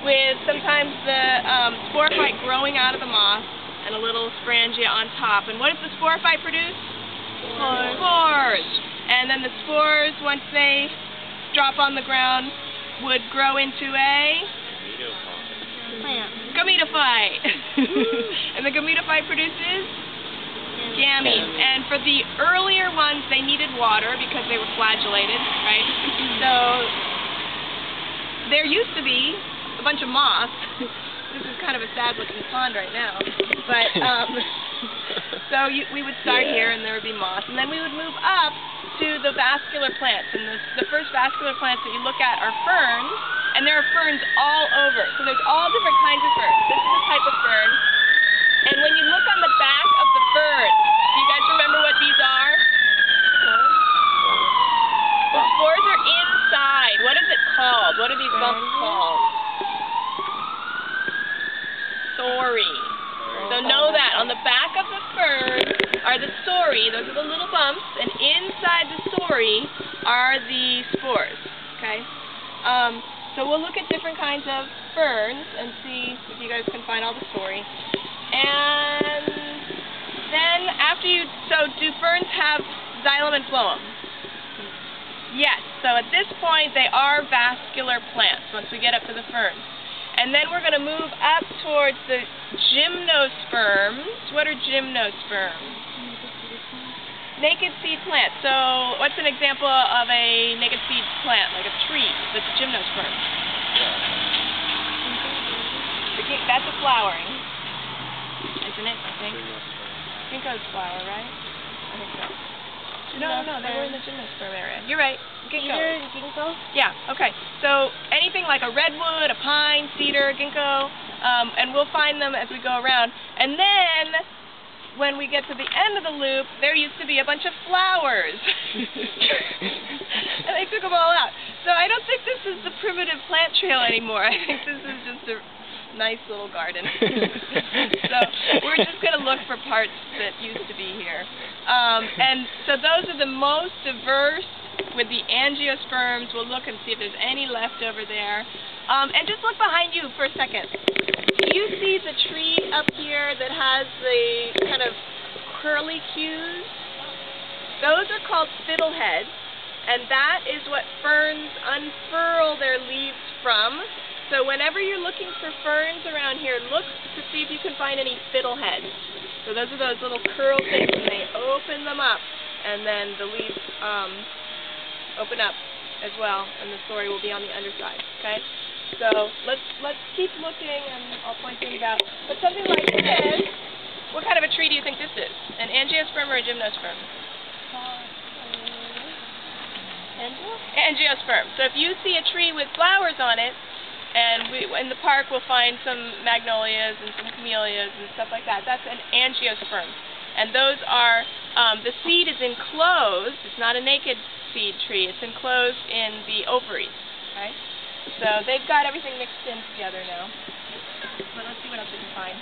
with sometimes the sporophyte growing out of the moss and a little sporangia on top. And what does the sporophyte produce? Spores. And then the spores, once they drop on the ground, would grow into a Plant. gametophyte. And the gametophyte produces gametes. And for the earlier ones, they needed water because they were flagellated, right? So there used to be a bunch of moss. This is kind of a sad-looking pond right now. But so we would start here, and there would be moss, and then we would move up to the vascular plants. And the first vascular plants that you look at are ferns, and there are ferns all over. So there's all different kinds of ferns. This is a type of fern. And when you look on the back of the fern, do you guys remember what these are? The spores are inside. What is it called? What are these bumps called? Sori. So know that. On the back of the fern are the sori. Those are the little bumps. And inside the sori are the spores. Okay? So we'll look at different kinds of ferns and see if you guys can find all the sori. And then after so do ferns have xylem and phloem? Yes. So at this point they are vascular plants once we get up to the ferns. And then we're going to move up towards the gymnosperms. What are gymnosperms? Naked seed plant. So what's an example of a naked seed plant, like a tree that's a gymnosperm? That's a flowering, isn't it, I think? Ginkgo's flower, right? I think so. No, they were in the gymnosperm area. You're right. Ginkgo? Yeah, okay. So anything like a redwood, a pine, cedar, ginkgo, and we'll find them as we go around. And then, when we get to the end of the loop, there used to be a bunch of flowers. And they took them all out. So I don't think this is the primitive plant trail anymore. I think this is just a nice little garden. So we're just going to look for parts that used to be here. And so those are the most diverse. With the angiosperms, we'll look and see if there's any left over there. And just look behind you for a second. Do you see the tree up here that has the kind of curly cues? Those are called fiddleheads, and that is what ferns unfurl their leaves from. So whenever you're looking for ferns around here, look to see if you can find any fiddleheads. So those are those little curl things, and they open them up, and then the leaves open up as well, and the sori will be on the underside. Okay, so let's keep looking, and I'll point things out. But something like this, what kind of a tree do you think this is? An angiosperm or a gymnosperm? Angiosperm. So if you see a tree with flowers on it, and in the park we'll find some magnolias and some camellias and stuff like that. That's an angiosperm, and those are the seed is enclosed. It's not a naked seed tree. It's enclosed in the ovaries. Okay, so they've got everything mixed in together now. But let's see what else we can find.